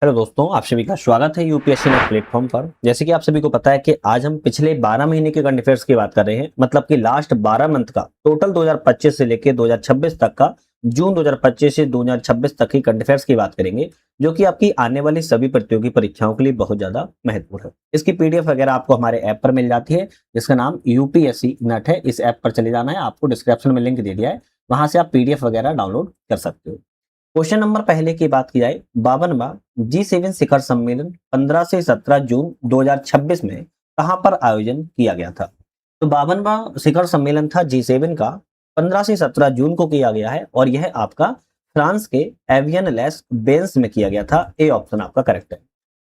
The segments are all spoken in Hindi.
हेलो दोस्तों, आप सभी का स्वागत है यूपीएससी नेट प्लेटफॉर्म पर। जैसे कि आप सभी को पता है कि आज हम पिछले 12 महीने के करंट अफेयर्स की बात कर रहे हैं, मतलब कि लास्ट 12 मंथ का टोटल 2025 से लेकर 2026 तक का, जून 2025 से 2026 तक की करंट अफेयर्स की बात करेंगे, जो कि आपकी आने वाली सभी प्रतियोगी परीक्षाओं के लिए बहुत ज्यादा महत्वपूर्ण है। इसकी पीडीएफ वगैरह आपको हमारे ऐप पर मिल जाती है, जिसका नाम यूपीएससी नेट है। इस ऐप पर चले जाना है, आपको डिस्क्रिप्शन में लिंक दे दिया है, वहां से आप पीडीएफ वगैरह डाउनलोड कर सकते हो। क्वेश्चन नंबर पहले की बात की जाए, 52वां G7 शिखर सम्मेलन 15 से 17 जून 2026 में कहां पर आयोजन किया गया था? तो 52वां शिखर सम्मेलन था G7 का, 15 से 17 जून को किया गया है और यह आपका फ्रांस के एवियन लेस बेंस में किया गया था। ए ऑप्शन आपका करेक्ट है,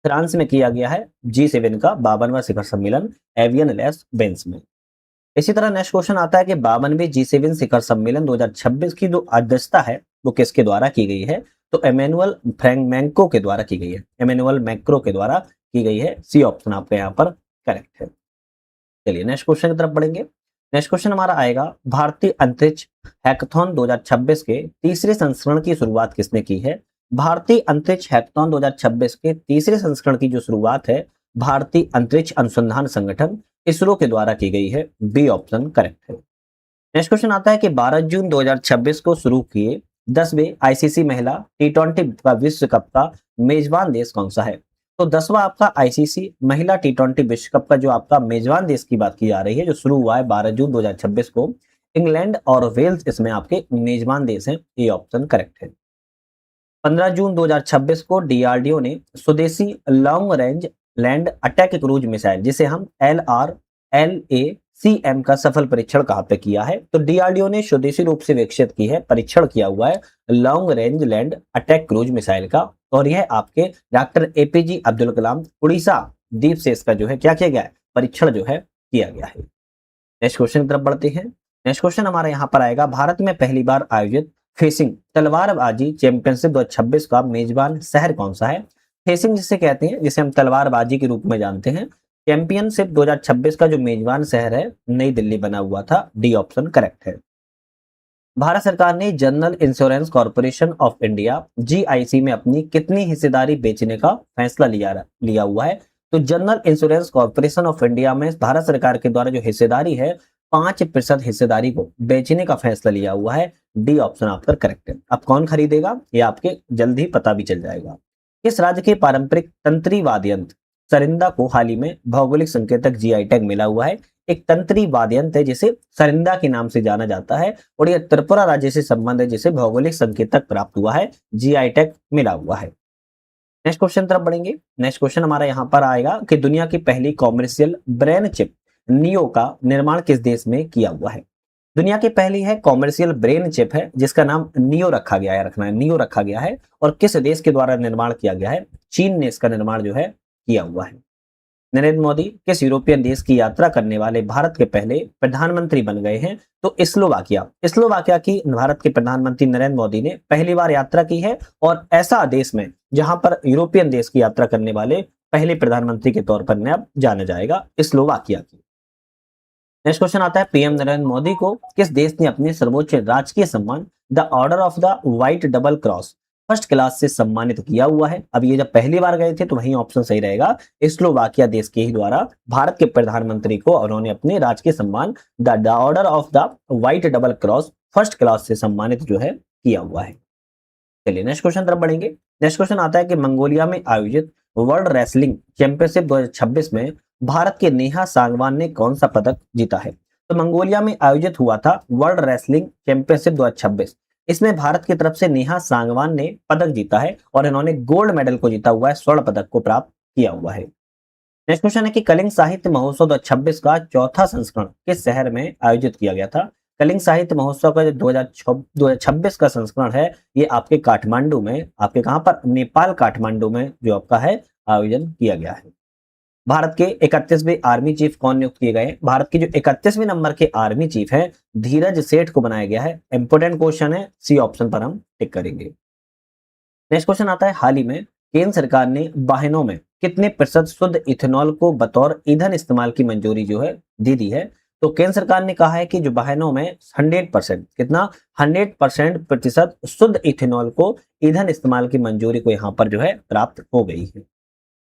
फ्रांस में किया गया है G7 का 52वां शिखर सम्मेलन एवियन लेस बेंस में। इसी तरह नेक्स्ट क्वेश्चन आता है कि 52वें G7 शिखर सम्मेलन 2026 की जो अध्यक्षता है वो किसके द्वारा की गई है? तो एमेनुअल फ्रैंकमैंको के द्वारा की गई है, एमेनुअल मैक्रो के द्वारा की गई है। सी ऑप्शन आपका यहाँ पर करेक्ट है। चलिए नेक्स्ट क्वेश्चन की तरफ बढ़ेंगे। नेक्स्ट क्वेश्चन हमारा आएगा, भारतीय अंतरिक्ष हैकाथॉन 2026 के तीसरे संस्करण की शुरुआत किसने की है? भारतीय अंतरिक्ष हैकाथॉन 2026 के तीसरे संस्करण की जो शुरुआत है भारतीय अंतरिक्ष अनुसंधान संगठन इसरो के द्वारा की गई है। बी ऑप्शन करेक्ट है। नेक्स्ट क्वेश्चन आता है कि 12 जून 2026 को शुरू किए 10वें आईसीसी महिला टी20 का विश्व कप का मेजबान देश कौन सा है? तो 10वां आपका आईसीसी महिला टी20 विश्व कप का जो आपका मेजबान देश की बात की जा रही है, जो शुरू हुआ है 12 जून 2026 को, इंग्लैंड और वेल्स इसमें आपके मेजबान देश हैं। ये ऑप्शन करेक्ट है। 15 जून 2026 को डीआरडीओ ने स्वदेशी long range land attack cruise missile, जिसे हम LRLACM का सफल परीक्षण कहां पे किया है? तो डीआरडीओ ने स्वदेशी रूप से विकसित की है, परीक्षण किया हुआ है long range land attack cruise missile का, और यह आपके डॉक्टर एपीजे अब्दुल कलाम उड़ीसा द्वीप से इसका जो है क्या किया गया है, परीक्षण जो है किया गया है। नेक्स्ट क्वेश्चन की तरफ बढ़ते हैं। नेक्स्ट क्वेश्चन हमारा यहाँ पर आएगा, भारत में पहली बार आयोजित फेसिंग तलवारबाजी चैंपियनशिप 2026 का मेजबान शहर कौन सा है? फेसिंग जिसे कहते हैं, जिसे हम तलवारबाजी के रूप में जानते हैं, चैंपियनशिप 2026 का जो मेजबान शहर है नई दिल्ली बना हुआ था। डी ऑप्शन करेक्ट है। भारत सरकार ने general insurance corporation of India GIC में अपनी कितनी हिस्सेदारी बेचने का फैसला लिया हुआ है? तो general insurance corporation of India में भारत सरकार के द्वारा जो हिस्सेदारी है 5% हिस्सेदारी को बेचने का फैसला लिया हुआ है। डी ऑप्शन आपका करेक्ट है। अब कौन खरीदेगा ये आपके जल्द ही पता भी चल जाएगा। किस राज्य के पारंपरिक तंत्री वाद्य यंत्र सरिंदा को हाल ही में भौगोलिक संकेतक जीआई टैग मिला हुआ है? एक तंत्री वाद्य यंत्र है जिसे सरिंदा के नाम से जाना जाता है, और यह त्रिपुरा राज्य से संबंध है जिसे भौगोलिक संकेतक प्राप्त हुआ है, जीआई टैग मिला हुआ है। नेक्स्ट क्वेश्चन तरफ बढ़ेंगे। नेक्स्ट क्वेश्चन हमारा यहाँ पर आएगा कि दुनिया की पहली कॉमर्शियल ब्रेन चिप नियो का निर्माण किस देश में किया हुआ है? दुनिया की पहली है कॉमर्शियल ब्रेन चिप है जिसका नाम नियो रखा गया है, रखना है नियो रखा गया है, और किस देश के द्वारा निर्माण किया गया है? चीन ने इसका निर्माण जो है किया हुआ है। नरेंद्र मोदी किस यूरोपियन देश की यात्रा करने वाले भारत के पहले प्रधानमंत्री बन गए हैं? तो स्लोवाकिया की भारत के प्रधानमंत्री नरेंद्र मोदी ने पहली बार यात्रा की है, और ऐसा देश में जहां पर यूरोपियन देश की यात्रा करने वाले पहले प्रधानमंत्री के तौर पर अब जाना जाएगा स्लोवाकिया की। नेक्स्ट क्वेश्चन आता है, पीएम नरेंद्र मोदी को किस देश ने अपने सर्वोच्च राजकीय सम्मान the order of the white double cross first class से सम्मानित किया हुआ है? अब ये जब पहली बार गए थे तो वही ऑप्शन सही रहेगा, स्लोवाकिया देश के ही द्वारा भारत के प्रधानमंत्री को उन्होंने अपने राजकीय सम्मान the order of the white double cross first class से सम्मानित जो है किया हुआ है। चलिए नेक्स्ट क्वेश्चन तरफ बढ़ेंगे। नेक्स्ट क्वेश्चन आता है कि मंगोलिया में आयोजित वर्ल्ड रेसलिंग चैंपियनशिप 2026 में भारत के नेहा सांगवान ने कौन सा पदक जीता है? तो मंगोलिया में आयोजित हुआ था वर्ल्ड रेसलिंग चैंपियनशिप 2026, इसमें भारत की तरफ से नेहा सांगवान ने पदक जीता है और इन्होंने गोल्ड मेडल को जीता हुआ है, स्वर्ण पदक को प्राप्त किया हुआ है। नेक्स्ट क्वेश्चन है कि कलिंग साहित्य महोत्सव 2026 का चौथा संस्करण किस शहर में आयोजित किया गया था? कलिंग साहित्य महोत्सव का जो 2026 का संस्करण है ये आपके काठमांडू में, आपके कहां पर, नेपाल काठमांडू में जो आपका है आयोजन किया गया है। भारत के 31वें आर्मी चीफ कौन नियुक्त किए गए? भारत के जो 31वें नंबर के आर्मी चीफ है धीरज सेठ को बनाया गया है। इंपोर्टेंट क्वेश्चन है, सी ऑप्शन पर हम टिक करेंगे। नेक्स्ट क्वेश्चन आता है, हाल ही में केंद्र सरकार ने वाहनों में कितने प्रतिशत शुद्ध इथेनॉल को बतौर ईंधन इस्तेमाल की मंजूरी जो है दे दी है? तो केंद्र सरकार ने कहा है कि जो वाहनों में 100% कितना 100% प्रतिशत शुद्ध इथेनॉल को ईंधन इस्तेमाल की मंजूरी को यहाँ पर जो है प्राप्त हो गई है।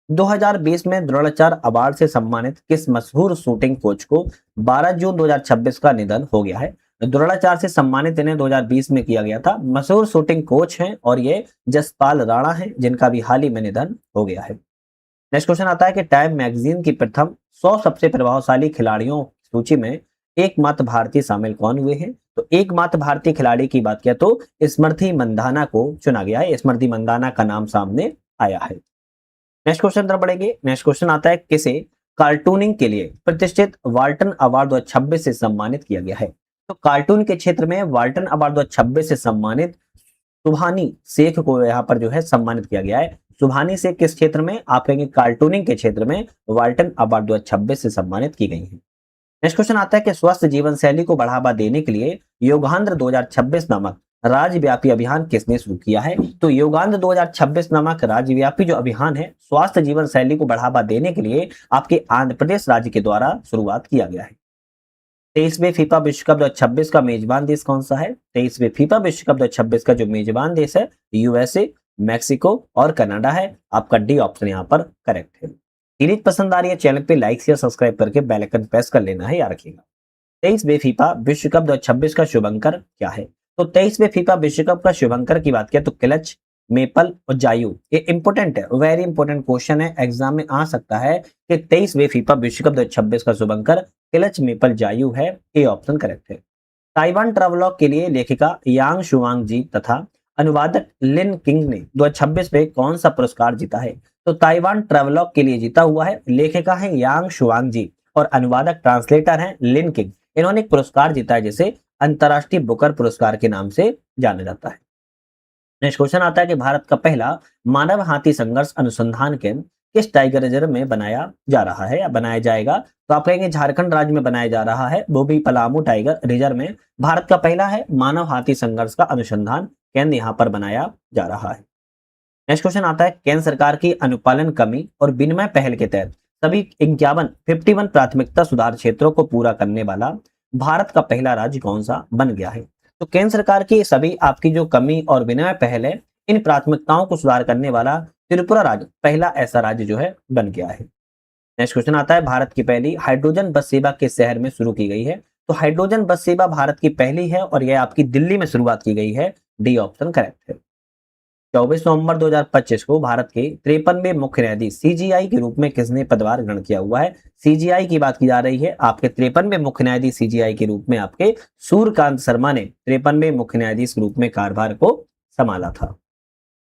2020 में द्रोणाचार्य अवार्ड से सम्मानित किस मशहूर शूटिंग कोच को 12 जून 2026 का निधन हो गया है। द्रोणाचार्य से सम्मानित इन्हें 2020 में किया गया था। मशहूर शूटिंग कोच हैं और ये जसपाल राणा हैं, जिनका भी हाल ही में निधन हो गया है। नेक्स्ट क्वेश्चन आता है कि टाइम मैगजीन की प्रथम 100 सबसे प्रभावशाली खिलाड़ियों की सूची में एकमात्र भारतीय शामिल कौन हुए हैं। तो एकमात्र भारतीय खिलाड़ी की बात किया तो स्मृति मंदाना को चुना गया है। स्मृति मंदाना का नाम सामने आया है। नेक्स्ट क्वेश्चन तरफ बढ़ेंगे। नेक्स्ट क्वेश्चन आता है किसे कार्टूनिंग के लिए प्रतिष्ठित वाल्टन अवार्ड 2026 से सम्मानित किया गया है। तो कार्टून के क्षेत्र में वाल्टन अवार्ड 2026 से सम्मानित सुभानी शेख को यहाँ पर जो है सम्मानित किया गया है। सुभानी शेख किस क्षेत्र में, आप कहेंगे कार्टूनिंग के क्षेत्र में वाल्टन अवार्ड 2026 से सम्मानित की गई है। नेक्स्ट क्वेश्चन आता है कि स्वस्थ जीवन शैली को बढ़ावा देने के लिए योगांध्र 2026 नामक राज्यव्यापी अभियान किसने शुरू किया है। तो योगांध्र 2026 नामक राज्यव्यापी जो अभियान है स्वास्थ्य जीवन शैली को बढ़ावा देने के लिए आपके आंध्र प्रदेश राज्य के द्वारा शुरुआत किया गया है। 23वें फीफा विश्व कप 2026 का मेजबान देश कौन सा है। 23वें फीफा विश्व कप 2026 का जो मेजबान देश है यूएसए, मैक्सिको और कनाडा है। आपका डी ऑप्शन यहाँ पर करेक्ट है। सीरीज पसंद आ रही है चैनल पे लाइक शेयर सब्सक्राइब करके बेल आइकन प्रेस कर लेना है, याद रखिएगा। 23वें फीफा विश्व कप 2026 का शुभंकर क्या है। तो 23वें फीफा विश्व कप का शुभंकर की बात किया तो क्लच, मेपल और जायू। ये इंपोर्टेंट है, वेरी इंपोर्टेंट क्वेश्चन है, एग्जाम में आ सकता है कि 23वें फीफा विश्व कप 2026 का शुभंकर क्लच, मेपल, जायू है। ए ऑप्शन करेक्ट है। ताइवान ट्रैवलॉग के लिए लेखिका यांग शुआंग जी तथा अनुवादक लिन किंग ने 2026 में कौन सा पुरस्कार जीता है। तो ताइवान ट्रैवलॉग के लिए जीता हुआ है, लेखिका है यांग शुआंग जी और अनुवादक ट्रांसलेटर हैं लिन किंग। इन्होंने एक पुरस्कार जीता है जिसे अंतर्राष्ट्रीय बुकर पुरस्कार के नाम से जाना जाता है। नेक्स्ट क्वेश्चन आता है कि भारत का पहला मानव हाथी संघर्ष अनुसंधान केंद्र किस टाइगर रिजर्व में बनाया जा रहा है या बनाया जाएगा। तो आप कहेंगे झारखंड राज्य में बनाया जा रहा है, वो भी पलामू टाइगर रिजर्व में। भारत का पहला है मानव हाथी संघर्ष का अनुसंधान केंद्र यहाँ पर बनाया जा रहा है। नेक्स्ट क्वेश्चन आता है केंद्र सरकार की अनुपालन कमी और विनिमय पहल के तहत सभी 51 प्राथमिकता सुधार क्षेत्रों को पूरा करने वाला भारत का पहला राज्य कौन सा बन गया है। तो केंद्र सरकार की सभी आपकी जो कमी और विनिमय पहल है, इन प्राथमिकताओं को सुधार करने वाला त्रिपुरा राज्य पहला ऐसा राज्य जो है बन गया है। नेक्स्ट क्वेश्चन आता है भारत की पहली हाइड्रोजन बस सेवा किस शहर में शुरू की गई है। तो हाइड्रोजन बस सेवा भारत की पहली है और यह आपकी दिल्ली में शुरुआत की गई है। डी ऑप्शन करेक्ट है। 24 नवंबर 2025 को भारत के 53वें मुख्य न्यायाधीश सीजीआई के रूप में किसने पदभार ग्रहण किया हुआ है। सीजीआई की बात की जा रही है। आपके 53वें मुख्य न्यायाधीश सीजीआई के रूप में आपके सूर्यकांत शर्मा ने 53वें मुख्य न्यायाधीश के रूप में कार्यभार को संभाला था।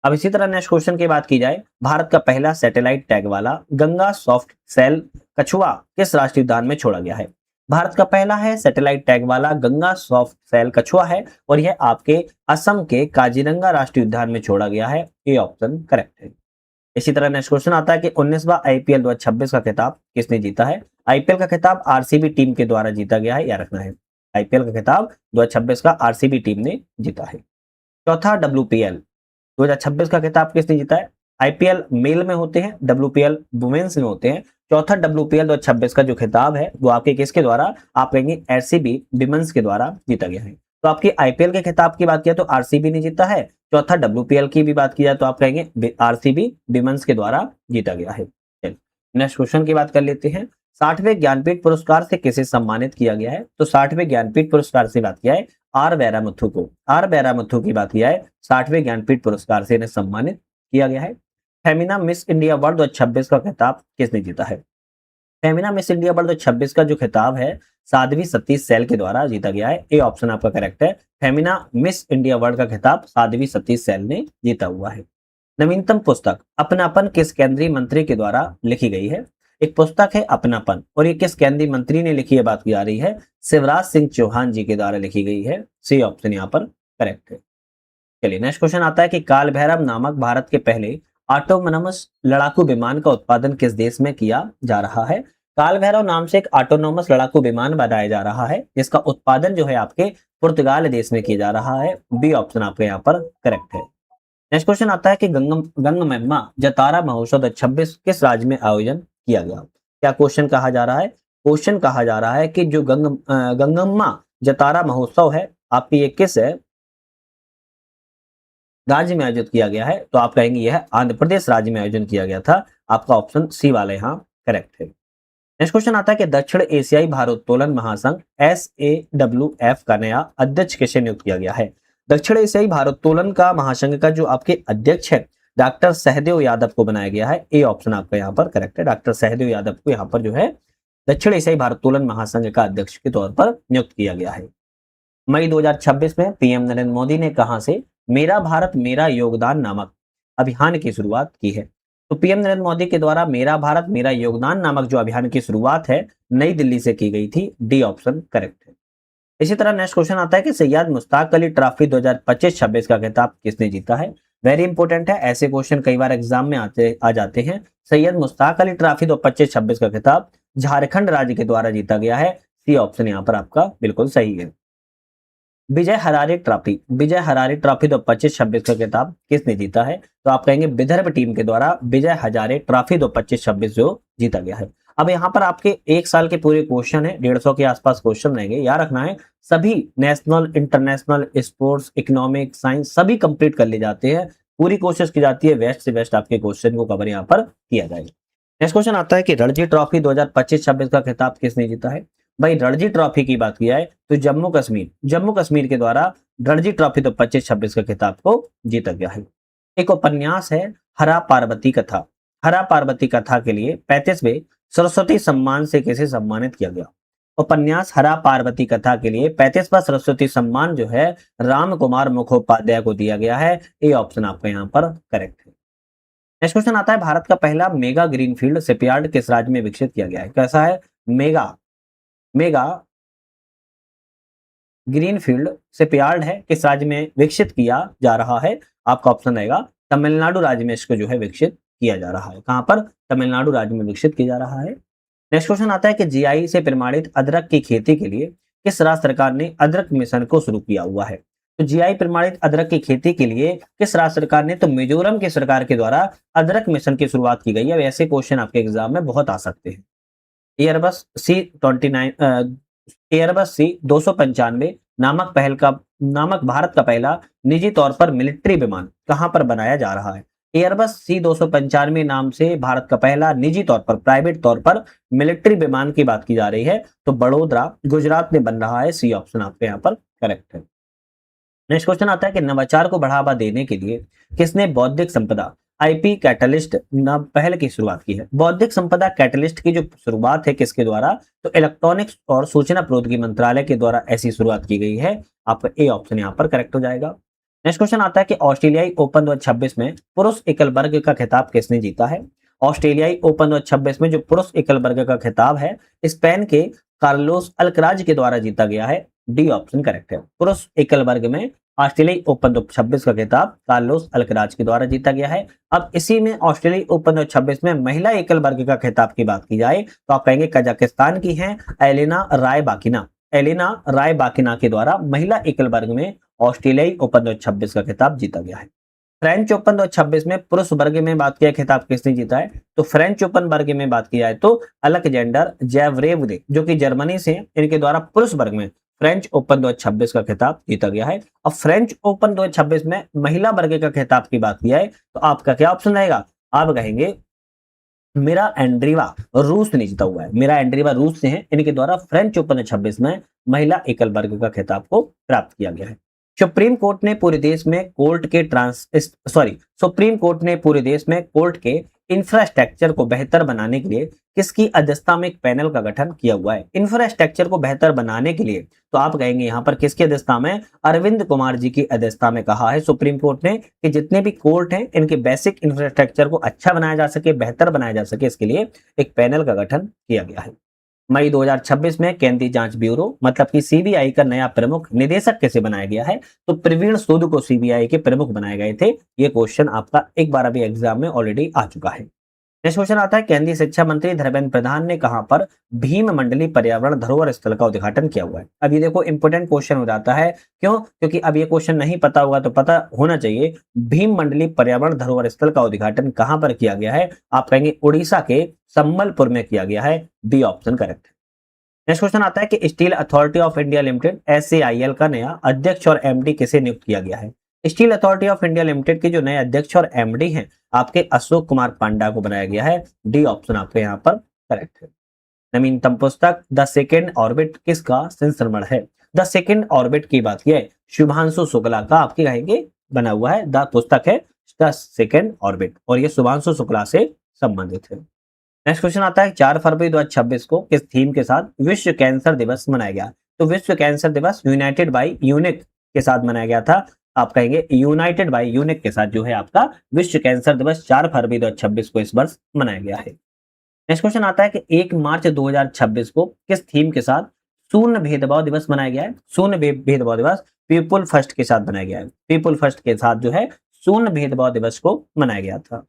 अब इसी तरह नेक्स्ट क्वेश्चन की बात की जाए, भारत का पहला सैटेलाइट टैग वाला गंगा सॉफ्ट सेल कछुआ किस राष्ट्रीय उद्यान में छोड़ा गया है। भारत का पहला है सैटेलाइट टैग वाला गंगा सॉफ्ट सेल कछुआ है और यह आपके असम के काजीरंगा राष्ट्रीय उद्यान में छोड़ा गया है। ए ऑप्शन करेक्ट है। इसी तरह नेक्स्ट क्वेश्चन आता है कि 19वां आईपीएल 2026 का खिताब किसने जीता है। आईपीएल का खिताब आरसीबी टीम के द्वारा जीता गया है, याद रखना है। आईपीएल का खिताब 2026 का आरसीबी टीम ने जीता है। चौथा डब्ल्यूपीएल 2026 का खिताब किसने जीता है। आईपीएल मेल में होते हैं, डब्ल्यूपीएल वुमेन्स में होते हैं। चौथा डब्ल्यूपीएल 2026 का जो खिताब है वो आपके किसके द्वारा, आप कहेंगे आरसीबी विमेंस के द्वारा जीता गया है। तो आपकी आईपीएल के खिताब की बात किया तो आरसीबी ने जीता है। चौथा डब्ल्यूपीएल की भी बात की जाए तो आप कहेंगे आरसीबी विमेंस के द्वारा जीता गया है। नेक्स्ट क्वेश्चन की बात कर लेते हैं। 60वें ज्ञानपीठ पुरस्कार से किसे सम्मानित किया गया है। तो 60वें ज्ञानपीठ पुरस्कार से बात किया है आर वैरामुथु को। आर वैरामुथु की बात किया है 60वें ज्ञानपीठ पुरस्कार से इन्हें सम्मानित किया गया है। फेमिना मिस इंडिया वर्ल्ड 2026 का खिताब किसने जीता है। फेमिना मिस इंडिया वर्ल्ड 2026 का जो खिताब है साध्वी सतीश सैल के द्वारा जीता गया है। ए ऑप्शन आपका करेक्ट है। फेमिना मिस इंडिया वर्ल्ड का खिताब साध्वी सतीश सैल ने जीता हुआ है। नवीनतम पुस्तक अपनापन किस केंद्रीय मंत्री के द्वारा लिखी गई है। एक पुस्तक है अपनापन और ये किस केंद्रीय मंत्री ने लिखी है, बात की जा रही है शिवराज सिंह चौहान जी के द्वारा लिखी गई है। सी ऑप्शन यहाँ पर करेक्ट है। चलिए नेक्स्ट क्वेश्चन आता है कि काल भैरव नामक भारत के पहले ऑटोनोमस लड़ाकू विमान का उत्पादन किस देश में किया जा रहा है। काल भैरव नाम से एक ऑटोनोमस लड़ाकू विमान बनाया जा रहा है जिसका उत्पादन जो है आपके पुर्तगाल देश में किया जा रहा है। बी ऑप्शन आपके यहाँ पर करेक्ट है। नेक्स्ट क्वेश्चन आता है कि गंगमेम्मा जतारा महोत्सव 2026 किस राज्य में आयोजन किया गया। क्या क्वेश्चन कहा जा रहा है क्वेश्चन कहा जा रहा है कि जो गंगम्मा जतारा महोत्सव है आपकी ये किस राज्य में आयोजित किया गया है? तो आप कहेंगे यह आंध्र प्रदेश राज्य में आयोजन किया गया था। आपका ऑप्शन सी वाला यहाँ करेक्ट है। नेक्स्ट क्वेश्चन आता है कि दक्षिण एशियाई भारोत्तोलन महासंघ SAWF का नया अध्यक्ष किसे नियुक्त किया गया है? दक्षिण एशियाई भारोत्तोलन का महासंघ का जो आपके अध्यक्ष है डॉक्टर सहदेव यादव को बनाया गया है। ए ऑप्शन आपका यहाँ पर करेक्ट है। डॉक्टर सहदेव यादव को यहाँ पर जो है दक्षिण एशियाई भारोत्तोलन महासंघ का अध्यक्ष के तौर पर नियुक्त किया गया है। मई 2026 में पीएम नरेंद्र मोदी ने कहां से मेरा भारत मेरा योगदान नामक अभियान की शुरुआत की है? तो पीएम नरेंद्र मोदी के द्वारा मेरा भारत मेरा योगदान नामक जो अभियान की शुरुआत है नई दिल्ली से की गई थी। डी ऑप्शन करेक्ट है। इसी तरह नेक्स्ट क्वेश्चन आता है कि सैयद मुश्ताक अली ट्रॉफी 2025-26 का खिताब किसने जीता है? वेरी इंपॉर्टेंट है, ऐसे क्वेश्चन कई बार एग्जाम में आ जाते हैं। सैयद मुश्ताक अली ट्रॉफी 2025-26 का खिताब झारखंड राज्य के द्वारा जीता गया है। सी ऑप्शन यहाँ पर आपका बिल्कुल सही है। विजय हरारे ट्रॉफी 2025-26 का खिताब किसने जीता है? तो आप कहेंगे विदर्भ टीम के द्वारा विजय हजारे ट्रॉफी 2025-26 जो जीता गया है। अब यहाँ पर आपके एक साल के पूरे क्वेश्चन है, 150 के आसपास क्वेश्चन रहेंगे। याद रखना है सभी national international sports economic science सभी कंप्लीट कर ले जाते हैं। पूरी कोशिश की जाती है वेस्ट से वेस्ट आपके क्वेश्चन को कवर यहाँ पर किया जाए। नेक्स्ट क्वेश्चन आता है कि रणजी ट्रॉफी 2025-26 का खिताब किसने जीता है? भाई रणजी ट्रॉफी की बात किया है तो जम्मू कश्मीर के द्वारा रणजी ट्रॉफी 2025-26 के खिताब को जीता गया है। एक उपन्यास है हरा पार्वती कथा के लिए 35वें सरस्वती सम्मान से किसे सम्मानित किया गया? उपन्यास हरा पार्वती कथा के लिए 35वां सरस्वती सम्मान जो है राम कुमार मुखोपाध्याय को दिया गया है। ए ऑप्शन आपका यहाँ पर करेक्ट है। नेक्स्ट क्वेश्चन आता है भारत का पहला मेगा ग्रीनफील्ड शिपयार्ड किस राज्य में विकसित किया गया है? कैसा है? मेगा ग्रीनफील्ड शिपयार्ड है, किस राज्य में विकसित किया जा रहा है? आपका ऑप्शन रहेगा तमिलनाडु राज्य में इसको जो है विकसित किया जा रहा है। कहां पर? तमिलनाडु राज्य में विकसित किया जा रहा है। नेक्स्ट क्वेश्चन आता है कि जीआई से प्रमाणित अदरक की खेती के लिए किस राज्य सरकार ने अदरक मिशन को शुरू किया हुआ है? तो जीआई प्रमाणित अदरक की खेती के लिए किस राज्य सरकार ने? तो मिजोरम की सरकार के द्वारा अदरक मिशन की शुरुआत की गई है। ऐसे क्वेश्चन आपके एग्जाम में बहुत आ सकते हैं। एयरबस सी 295 नामक भारत का पहला निजी तौर पर मिलिट्री विमान कहां पर बनाया जा रहा है? एयरबस सी 295 नाम से भारत का पहला निजी तौर पर प्राइवेट तौर पर मिलिट्री विमान की बात की जा रही है तो बड़ोदरा गुजरात में बन रहा है। सी ऑप्शन आपके यहाँ पर करेक्ट है। नेक्स्ट क्वेश्चन आता है कि नवाचार को बढ़ावा देने के लिए किसने बौद्धिक संपदा आईपी कैटलिस्ट पहल की शुरुआत की है? बौद्धिक संपदा कैटलिस्ट की जो शुरुआत है किसके द्वारा? तो इलेक्ट्रॉनिक्स और सूचना प्रौद्योगिकी मंत्रालय के द्वारा ऐसी शुरुआत की गई है। आपका ए ऑप्शन यहाँ पर करेक्ट हो जाएगा। नेक्स्ट क्वेश्चन आता है कि ऑस्ट्रेलियाई ओपन 2026 में पुरुष एकल वर्ग का खिताब किसने जीता है? ऑस्ट्रेलियाई ओपन 2026 में जो पुरुष एकल वर्ग का खिताब है स्पेन के कार्लोस अल्कराज के द्वारा जीता गया है। डी ऑप्शन करेक्ट है। पुरुष एकल वर्ग में ऑस्ट्रेलियाई ओपन 2026 का खिताब कार्लोस अल्कराज के द्वारा जीता गया है। अब इसी में ऑस्ट्रेलियाई ओपन 2026 में महिला एकल वर्ग का खिताब की बात की जाए तो आप कहेंगे कजाकिस्तान की हैं एलेना रायबाकिना के द्वारा महिला एकल वर्ग में ऑस्ट्रेलियाई ओपन 2026 का खिताब जीता गया है। फ्रेंच ओपन 2026 में पुरुष वर्ग में बात किया खिताब किसने जीता है? तो फ्रेंच ओपन वर्ग में बात की जाए तो अलेक्जेंडर ज़वेरेव जो कि जर्मनी से हैं, इनके द्वारा पुरुष वर्ग में फ्रेंच ओपन 2026 का खिताब जीता गया है। अब फ्रेंच ओपन 2026 में महिला वर्ग का खिताब की बात की जाए तो आपका क्या ऑप्शन रहेगा? आप कहेंगे मेरा एंड्रीवा रूस ने जीता हुआ है। मेरा एंड्रीवा रूस से हैं, इनके द्वारा फ्रेंच ओपन 2026 में महिला एकल वर्ग का खिताब को प्राप्त किया गया है। सुप्रीम कोर्ट ने पूरे देश में कोर्ट के इंफ्रास्ट्रक्चर को बेहतर बनाने के लिए किसकी अध्यक्षता में एक पैनल का गठन किया हुआ है? इंफ्रास्ट्रक्चर को बेहतर बनाने के लिए तो आप कहेंगे यहाँ पर किसकी अध्यक्षता में? अरविंद कुमार जी की अध्यक्षता में कहा है सुप्रीम कोर्ट ने कि जितने भी कोर्ट हैं इनके बेसिक इंफ्रास्ट्रक्चर को अच्छा बनाया जा सके, बेहतर बनाया जा सके, इसके लिए एक पैनल का गठन किया गया है। मई 2026 में केंद्रीय जांच ब्यूरो मतलब कि सीबीआई का नया प्रमुख निदेशक कैसे बनाया गया है? तो प्रवीण सूद को सीबीआई के प्रमुख बनाए गए थे। ये क्वेश्चन आपका एक बार अभी एग्जाम में ऑलरेडी आ चुका है। नेक्स्ट क्वेश्चन आता है केंद्रीय शिक्षा मंत्री धर्मेंद्र प्रधान ने कहां पर भीम मंडली पर्यावरण धरोहर स्थल का उद्घाटन किया हुआ है? अब ये देखो इंपोर्टेंट क्वेश्चन हो जाता है। क्यों? क्योंकि अब ये क्वेश्चन नहीं पता होगा तो पता होना चाहिए भीम मंडली पर्यावरण धरोहर स्थल का उद्घाटन कहां पर किया गया है? आप कहेंगे उड़ीसा के संबलपुर में किया गया है। बी ऑप्शन करेक्ट है। नेक्स्ट क्वेश्चन आता है कि steel authority of India limited SAIL का नया अध्यक्ष और MD किसे नियुक्त किया गया है? Steel authority of India limited के जो नए अध्यक्ष और MD हैं आपके अशोक कुमार पांडा को बनाया गया है। डी ऑप्शन आपके यहाँ पर करेक्ट है। नवीनतम पुस्तक द सेकेंड ऑर्बिट किसका संस्मरण है? द सेकेंड ऑर्बिट की बात की है शुभांशु शुक्ला का आपके कहेंगे बना हुआ है। द पुस्तक है द सेकेंड ऑर्बिट और ये शुभांशु शुक्ला से संबंधित है। नेक्स्ट क्वेश्चन आता है 4 फरवरी 2026 को किस थीम के साथ विश्व कैंसर दिवस मनाया गया? तो विश्व कैंसर दिवस यूनाइटेड बाय यूनिक के साथ मनाया गया था। आप कहेंगे यूनाइटेड बाय यूनिक के साथ जो है आपका विश्व कैंसर दिवस 4 फरवरी 2026 को इस वर्ष मनाया गया है। नेक्स्ट क्वेश्चन आता है कि 1 मार्च 2026 को किस थीम के साथ शून्य भेदभाव दिवस मनाया गया है? शून्य भेदभाव दिवस पीपुल फर्स्ट के साथ बनाया गया है। पीपुल फर्स्ट के साथ जो है शून्य भेदभाव दिवस को मनाया गया था।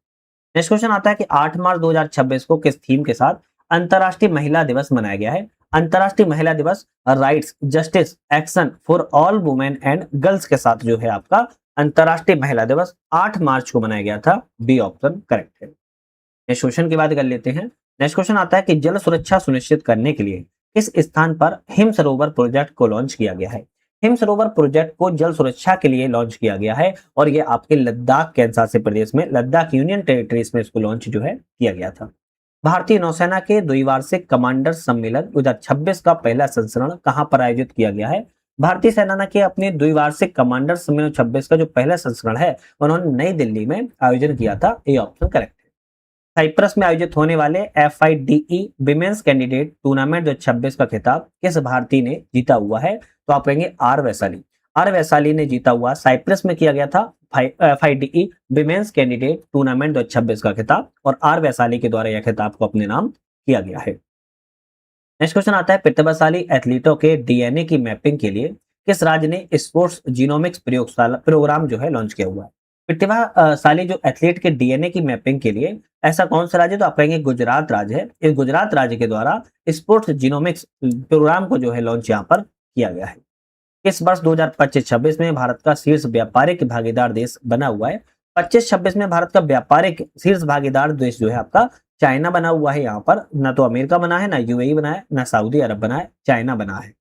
नेक्स्ट क्वेश्चन आता है कि 8 मार्च 2026 को किस थीम के साथ अंतर्राष्ट्रीय महिला दिवस मनाया गया है? अंतर्राष्ट्रीय महिला दिवस rights justice action for all women and girls के साथ जो है आपका अंतर्राष्ट्रीय महिला दिवस 8 मार्च को मनाया गया था। बी ऑप्शन करेक्ट है। नेक्स्ट क्वेश्चन की बात कर लेते हैं। नेक्स्ट क्वेश्चन आता है कि जल सुरक्षा सुनिश्चित करने के लिए किस स्थान पर हिम सरोवर प्रोजेक्ट को लॉन्च किया गया है? हिम सरोवर प्रोजेक्ट को जल सुरक्षा के लिए लॉन्च किया गया है और ये आपके लद्दाख केंद्रशासित प्रदेश में लद्दाख यूनियन टेरिटरीज में इसको लॉन्च जो है किया गया था। भारतीय नौसेना के द्विवार्षिक कमांडर सम्मेलन 2026 का पहला संस्करण कहां पर आयोजित किया गया है? भारतीय सेना के अपने द्विवार्षिक कमांडर सम्मेलन 26 का जो पहला संस्करण है उन्होंने नई दिल्ली में आयोजन किया था। A option correct. साइप्रस में आयोजित होने वाले FIDE विमेंस कैंडिडेट टूर्नामेंट 2026 का खिताब किस भारतीय ने जीता हुआ है? तो आप कहेंगे आर वैशाली। आर वैशाली ने जीता हुआ साइप्रस में किया गया था FIDE विमेंस कैंडिडेट टूर्नामेंट 2026 का खिताब और आर वैशाली के द्वारा यह खिताब को अपने नाम किया गया है। नेक्स्ट क्वेश्चन आता है प्रतिभाशाली एथलीटों के DNA की मैपिंग के लिए किस राज्य ने स्पोर्ट्स जीनोमिक्स प्रयोगशाला प्रोग्राम जो है लॉन्च किया हुआ है? प्रतिभाशाली जो एथलीट के DNA की मैपिंग के लिए ऐसा कौन सा राज्य? तो आप कहेंगे गुजरात राज्य है। इस गुजरात राज्य के द्वारा स्पोर्ट्स जीनोमिक्स प्रोग्राम को जो है लॉन्च यहाँ पर किया गया है। इस वर्ष 2025-26 में भारत का शीर्ष व्यापारिक भागीदार देश बना हुआ है। 25-26 में भारत का व्यापारिक शीर्ष भागीदार देश जो है आपका चाइना बना हुआ है। यहाँ पर ना तो अमेरिका बना है, ना UAE बना है, ना सऊदी अरब बना है, चाइना बना है।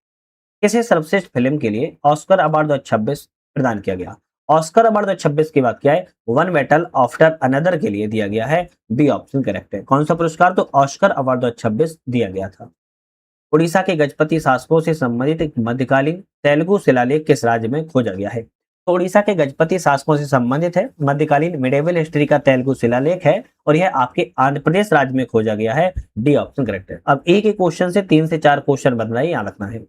किसे सर्वश्रेष्ठ फिल्म के लिए ऑस्कर अवार्ड 2026 प्रदान किया गया? ऑस्कर अवार्ड 2026 की बात किया है वन बैटल आफ्टर अनदर के लिए दिया गया है। बी ऑप्शन करेक्ट है। कौन सा पुरस्कार? तो ऑस्कर अवार्ड 2026 दिया गया था। उड़ीसा के गजपति शासकों से संबंधित एक मध्यकालीन तेलुगु शिलालेख किस राज्य में खोजा गया है? तो उड़ीसा के गजपति शासकों से संबंधित है मध्यकालीन मिडेवल हिस्ट्री का तेलुगु शिलालेख है और यह आपके आंध्र प्रदेश राज्य में खोजा गया है। डी ऑप्शन करेक्ट है। अब एक क्वेश्चन से 3 से 4 क्वेश्चन बन रहा है, याद रखना है।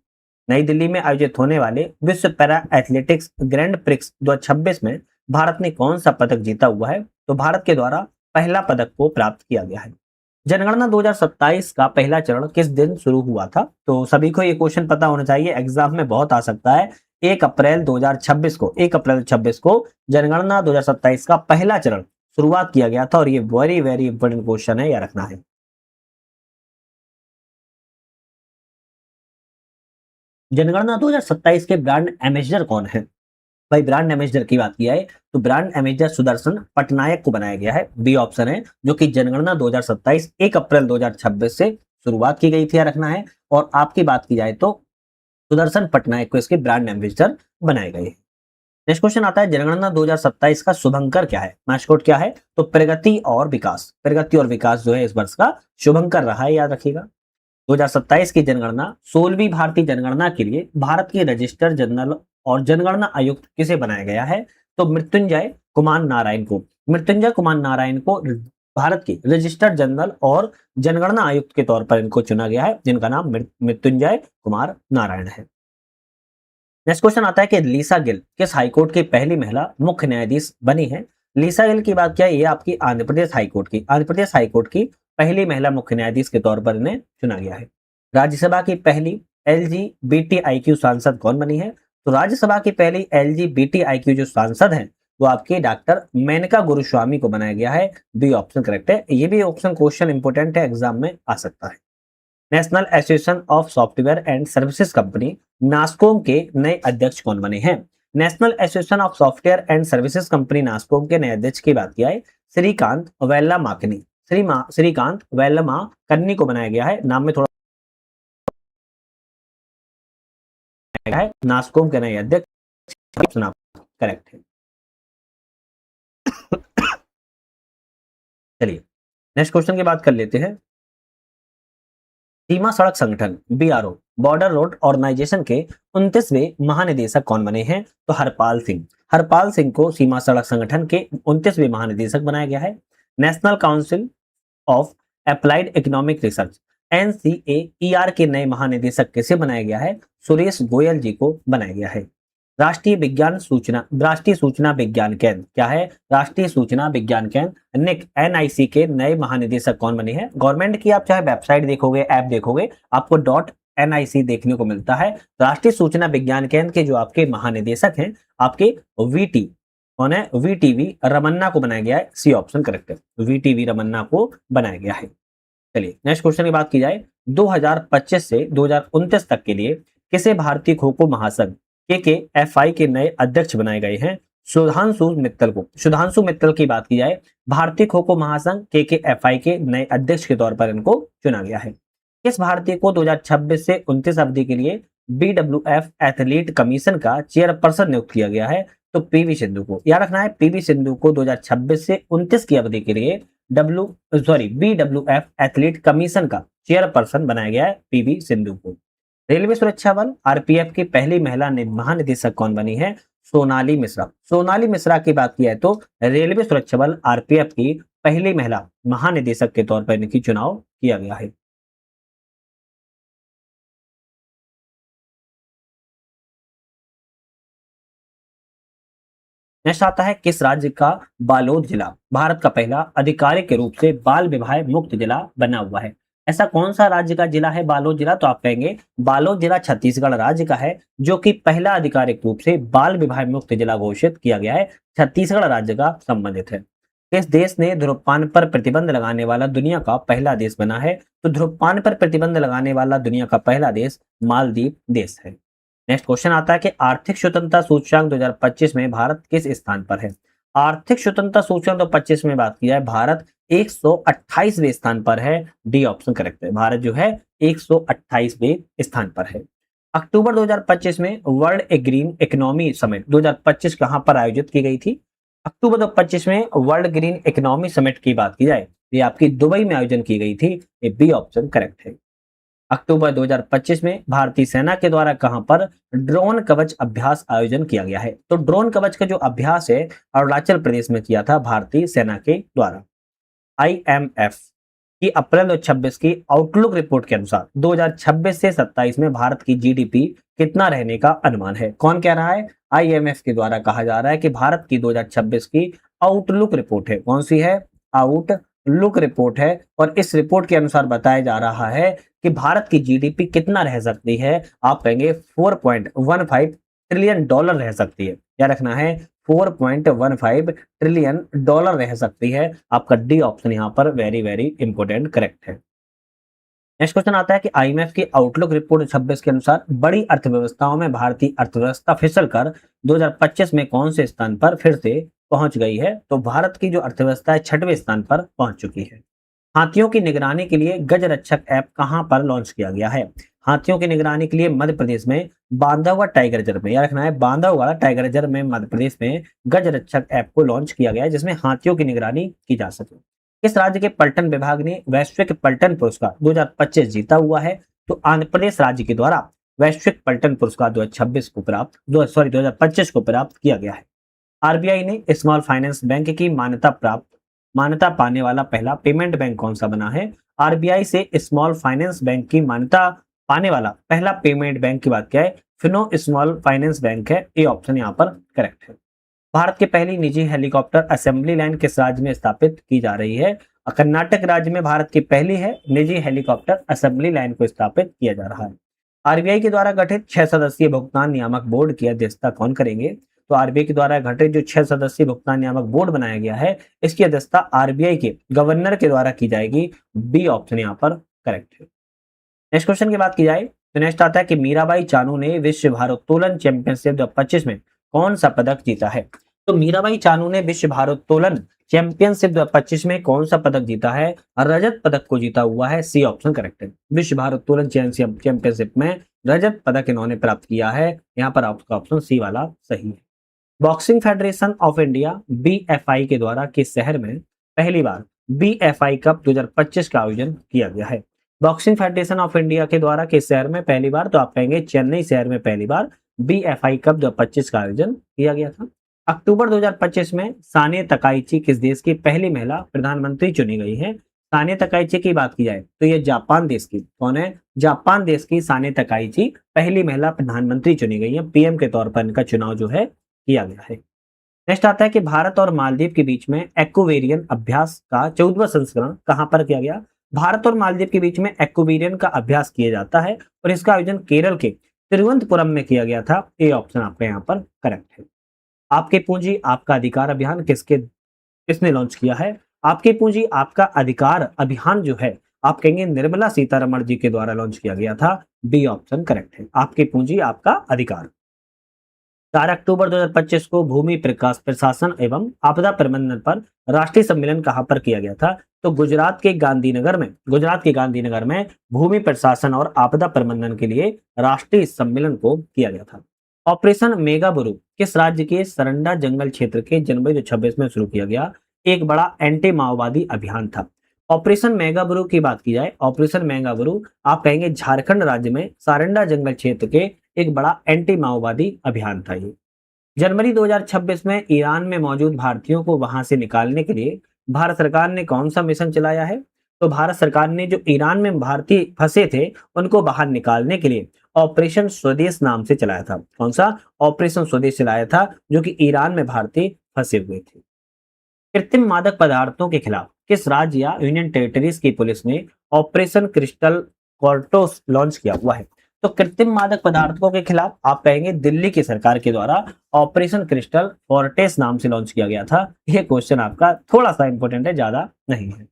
नई दिल्ली में आयोजित होने वाले विश्व पैरा एथलेटिक्स ग्रैंड प्रिक्स 2026 में भारत ने कौन सा पदक जीता हुआ है? तो भारत के द्वारा पहला पदक को प्राप्त किया गया है। जनगणना 2027 का पहला चरण किस दिन शुरू हुआ था? तो सभी को ये क्वेश्चन पता होना चाहिए, एग्जाम में बहुत आ सकता है। 1 अप्रैल 2026 को 1 अप्रैल 2026 को जनगणना 2027 का पहला चरण शुरुआत किया गया था और ये वेरी वेरी इंपॉर्टेंट क्वेश्चन है, याद रखना है। जनगणना 2027 के ब्रांड एम्बेसडर कौन है? भाई ब्रांड एम्बेसडर की बात किया है तो ब्रांड एम्बेसडर सुदर्शन पटनायक को बनाया गया है। बी ऑप्शन है, जो कि जनगणना 2027 1 अप्रैल 2026 से शुरुआत की गई थी, याद रखना है। और आपकी बात की जाए तो सुदर्शन पटनायक को इसके ब्रांड एम्बेसडर बनाए गए हैं। नेक्स्ट क्वेश्चन आता है जनगणना 2027 का शुभंकर क्या है? मैस्कोट क्या है? तो प्रगति और विकास। प्रगति और विकास जो है इस वर्ष का शुभंकर रहा है, याद रखिएगा। 2027 की जनगणना 16वीं भारतीय जनगणना के लिए भारत के रजिस्टर जनरल और जनगणना आयुक्त किसे बनाया गया है? तो मृत्युंजय कुमार नारायण को। मृत्युंजय कुमार नारायण को भारत के रजिस्टर्ड जनरल और जनगणना आयुक्त के तौर पर इनको चुना गया है, जिनका नाम मृत्युंजय कुमार नारायण है। नेक्स्ट क्वेश्चन आता है कि लीसा गिल किस हाईकोर्ट की पहली महिला मुख्य न्यायाधीश बनी है? लीसा गिल की बात क्या है? ये आपकी आंध्र प्रदेश हाईकोर्ट की पहली महिला मुख्य न्यायाधीश के तौर पर इन्हें चुना गया है। राज्यसभा की पहली LGBTIQ सांसद कौन बनी है? तो राज्यसभा की पहली LGBTIQ जो सांसद हैं वो आपके डॉक्टर मेनका गुरुस्वामी को बनाया गया है। बी ऑप्शन करेक्ट है। ये भी ऑप्शन क्वेश्चन इंपोर्टेंट है, एग्जाम में आ सकता है। National association of software and services company NASSCOM के नए अध्यक्ष कौन बने हैं? National association of software and services company NASSCOM के नए अध्यक्ष की बात किया है श्रीकांत वेल्लामाकनी। श्रीकांत वेल्लमा कन्नी को बनाया गया है। नाम में थोड़ा है नास्कोम के नए अध्यक्ष। ऑप्शन आपका करेक्ट है। चलिए नेक्स्ट क्वेश्चन की बात कर लेते हैं। सीमा सड़क संगठन बीआरओ बॉर्डर रोड ऑर्गेनाइजेशन के 29वें महानिदेशक कौन बने हैं? तो हरपाल सिंह। हरपाल सिंह को सीमा सड़क संगठन के 29वें महानिदेशक बनाया गया है। National council of applied economic research NCAER के नए महानिदेशक किसे बनाया गया है? सुरेश गोयल जी को बनाया गया है। राष्ट्रीय सूचना विज्ञान केंद्र क्या है? राष्ट्रीय सूचना विज्ञान केंद्र निक एनआईसी के नए महानिदेशक कौन बने हैं? गवर्नमेंट की आप चाहे वेबसाइट देखोगे, ऐप देखोगे, आपको .NIC देखने को मिलता है। राष्ट्रीय सूचना विज्ञान केंद्र के जो आपके महानिदेशक हैं आपके VT कौन है? VTV रमन्ना को बनाया गया है। सी ऑप्शन करेक्ट है, VTV रमन्ना को बनाया गया है। चलिए नेक्स्ट क्वेश्चन की बात की जाए। 2025 से 2029 तक के लिए किसे भारतीय खो खो महासंघ KKFI के नए अध्यक्ष बनाए गए हैं? सुधांशु मित्तल को। सुधांशु मित्तल की बात की जाए, भारतीय खो खो महासंघ KKFI के नए अध्यक्ष के तौर पर इनको चुना गया है। किस भारतीय को 2026 से 29 अवधि के लिए BWF एथलीट कमीशन का चेयरपर्सन नियुक्त किया गया है? तो PV सिंधु को। याद रखना है PV सिंधु को 2026 से 29 की अवधि के लिए BWF एथलीट कमीशन का चेयरपर्सन बनाया गया है PV सिंधु को। रेलवे सुरक्षा बल RPF की पहली महिला महानिदेशक कौन बनी है? सोनाली मिश्रा। सोनाली मिश्रा की बात की है तो रेलवे सुरक्षा बल RPF की पहली महिला महानिदेशक के तौर पर इनकी चुनाव किया गया है। नेक्स्ट आता है, किस राज्य का बालोद जिला भारत का पहला आधिकारिक के रूप से बाल विवाह मुक्त जिला बना हुआ है? ऐसा कौन सा राज्य का जिला है बालोद जिला? तो आप कहेंगे बालोद जिला छत्तीसगढ़ राज्य का है, जो कि पहला आधिकारिक रूप से बाल विवाह मुक्त जिला घोषित किया गया है, छत्तीसगढ़ राज्य का संबंधित है। किस देश ने धूम्रपान पर प्रतिबंध लगाने वाला दुनिया का पहला देश बना है? तो धूम्रपान पर प्रतिबंध लगाने वाला दुनिया का पहला देश मालदीव देश है। नेक्स्ट क्वेश्चन आता है कि आर्थिक स्वतंत्रता सूचकांक 2025 में भारत किस स्थान पर है? आर्थिक स्वतंत्रता सूचकांक 2025 में बात की जाए, भारत 128वें स्थान पर है। डी ऑप्शन करेक्ट है, भारत जो है 128वें स्थान पर है। अक्टूबर 2025 में वर्ल्ड ग्रीन इकोनॉमी समिट 2025 कहां पर आयोजित की गई थी? अक्टूबर 2025 में वर्ल्ड ग्रीन इकोनॉमी समिट की बात की जाए, ये आपकी दुबई में आयोजन की गई थी। ये बी ऑप्शन करेक्ट है। अक्टूबर 2025 में भारतीय सेना के द्वारा कहां पर ड्रोन कवच अभ्यास आयोजन किया गया है? तो ड्रोन कवच का जो अभ्यास है अरुणाचल प्रदेश में किया था भारतीय सेना के द्वारा। IMF की अप्रैल 2026 की आउटलुक रिपोर्ट के अनुसार 2026 से 27 में भारत की GDP कितना रहने का अनुमान है? कौन कह रहा है? IMF के द्वारा कहा जा रहा है कि भारत की 2026 की आउटलुक रिपोर्ट है। कौन सी है? आउटलुक रिपोर्ट है, और इस रिपोर्ट के अनुसार बताया जा रहा है कि भारत की GDP कितना रह सकती है? आप कहेंगे 4.15 ट्रिलियन डॉलर रह सकती है। क्या रखना है? 4.15 ट्रिलियन डॉलर रह सकती है। आपका डी ऑप्शन यहाँ पर वेरी वेरी इंपोर्टेंट करेक्ट है। नेक्स्ट क्वेश्चन आता है कि IMF की आउटलुक रिपोर्ट 26 के अनुसार बड़ी अर्थव्यवस्थाओं में भारतीय अर्थव्यवस्था फिसलकर 2025 में कौन से स्थान पर फिर से पहुंच गई है? तो भारत की जो अर्थव्यवस्था है 6वें स्थान पर पहुंच चुकी है। हाथियों की निगरानी के लिए गज रक्षक ऐप कहां पर लॉन्च किया गया है? हाथियों की निगरानी के लिए मध्य प्रदेश में बांधवगढ़ टाइगर रिजर्व में, याद रखना है बांधवगढ़ टाइगर रिजर्व में मध्य प्रदेश में गज रक्षक ऐप को लॉन्च किया गया है, जिसमें हाथियों की निगरानी की जा सके। किस राज्य के पर्यटन विभाग ने वैश्विक पर्यटन पुरस्कार 2025 जीता हुआ है? तो आंध्र प्रदेश राज्य के द्वारा वैश्विक पर्यटन पुरस्कार 2025 को प्राप्त किया गया है। RBI ने स्मॉल फाइनेंस बैंक की मान्यता पाने वाला पहला पेमेंट बैंक कौन सा बना है? RBI से स्मॉल फाइनेंस बैंक की मान्यता पाने वाला पहला पेमेंट बैंक की बात क्या है? फिनो स्मॉल फाइनेंस बैंक है। ए ऑप्शन यहाँ पर करेक्ट है। भारत की पहली निजी हेलीकॉप्टर असेंबली लाइन किस राज्य में स्थापित की जा रही है? कर्नाटक राज्य में भारत की पहली है निजी हेलीकॉप्टर असेंबली लाइन को स्थापित किया जा रहा है। RBI के द्वारा गठित 6 सदस्यीय भुगतान नियामक बोर्ड की अध्यक्षता कौन करेंगे? तो RBI के द्वारा गठित जो 6 सदस्यीय भुगतान नियामक बोर्ड बनाया गया है, इसकी अध्यक्षता RBI के गवर्नर के द्वारा की जाएगी। बी ऑप्शन यहाँ पर करेक्ट है। नेक्स्ट क्वेश्चन की बात की जाए तो नेक्स्ट आता है कि मीराबाई चानू ने विश्व भारोत्तोलन चैंपियनशिप 2025 में कौन सा पदक जीता है? तो मीराबाई चानू ने विश्व भारोत्तोलन चैंपियनशिप 2025 में कौन सा पदक जीता है? रजत पदक को जीता हुआ है। सी ऑप्शन करेक्ट है। विश्व भारोत्तोलन चैंपियनशिप में रजत पदक इन्होंने प्राप्त किया है। यहाँ पर आपका ऑप्शन सी वाला सही है। Boxing federation of India BFI के द्वारा किस शहर में पहली बार बीएफआई कप 2025 का आयोजन किया गया है? बॉक्सिंग फेडरेशन ऑफ इंडिया के द्वारा किस शहर में पहली बार, तो आप कहेंगे चेन्नई शहर में पहली बार बीएफआई कप 2025 का आयोजन किया गया था। अक्टूबर 2025 में सानिया तकाइची किस देश की पहली महिला प्रधानमंत्री चुनी गई है? सानिया तकाइची की बात की जाए तो ये जापान देश की, कौन है? जापान देश की सानिया तकाइची पहली महिला प्रधानमंत्री चुनी गई है। पीएम के तौर पर इनका चुनाव जो है किया गया है। नेक्स्ट आता है कि भारत और मालदीव के बीच में एक्वेरियन अभ्यास का 14वां संस्करण कहां पर किया गया? भारत और मालदीव के बीच में एक्वेरियन का अभ्यास किया जाता है और इसका आयोजन केरल के तिरुवनंतपुरम में किया गया था। ए ऑप्शन आपका यहाँ पर करेक्ट है। आपकी पूंजी आपका अधिकार अभियान किसने लॉन्च किया है? आपकी पूंजी आपका अधिकार अभियान जो है आप कहेंगे निर्मला सीतारमण जी के द्वारा लॉन्च किया गया था। बी ऑप्शन करेक्ट है। आपकी पूंजी आपका अधिकार। 4 अक्टूबर 2025 को भूमि प्रकाश प्रशासन एवं आपदा प्रबंधन पर राष्ट्रीय सम्मेलन कहां पर किया गया था? तो गुजरात के गांधीनगर में भूमि प्रशासन और आपदा प्रबंधन के लिए राष्ट्रीय सम्मेलन को किया गया था। ऑपरेशन मेगाबुरु किस राज्य के सरंडा जंगल क्षेत्र के जनवरी 2026 में शुरू किया गया एक बड़ा एंटी माओवादी अभियान था? ऑपरेशन मेगाबुरु की बात की जाए, ऑपरेशन मेगाबुरु आप कहेंगे झारखंड राज्य में सारंडा जंगल क्षेत्र के एक बड़ा एंटी माओवादी अभियान था। ये जनवरी 2026 में ईरान में मौजूद भारतीयों को वहां से निकालने के लिए भारत सरकार ने कौन सा मिशन चलाया है? तो भारत सरकार ने जो ईरान में भारतीय फंसे थे उनको बाहर निकालने के लिए ऑपरेशन स्वदेश नाम से चलाया था। कौन सा? ऑपरेशन स्वदेश चलाया था, जो कि ईरान में भारतीय फंसे हुए थे। कृत्रिम मादक पदार्थों के खिलाफ किस राज्य या यूनियन टेरिटरीज की पुलिस ने ऑपरेशन क्रिस्टल कॉर्टोस लॉन्च किया हुआ है? तो कृत्रिम मादक पदार्थों के खिलाफ आप कहेंगे दिल्ली की सरकार के द्वारा ऑपरेशन क्रिस्टल फोर्टेस नाम से लॉन्च किया गया था। यह क्वेश्चन आपका थोड़ा सा इंपॉर्टेंट है, ज्यादा नहीं है।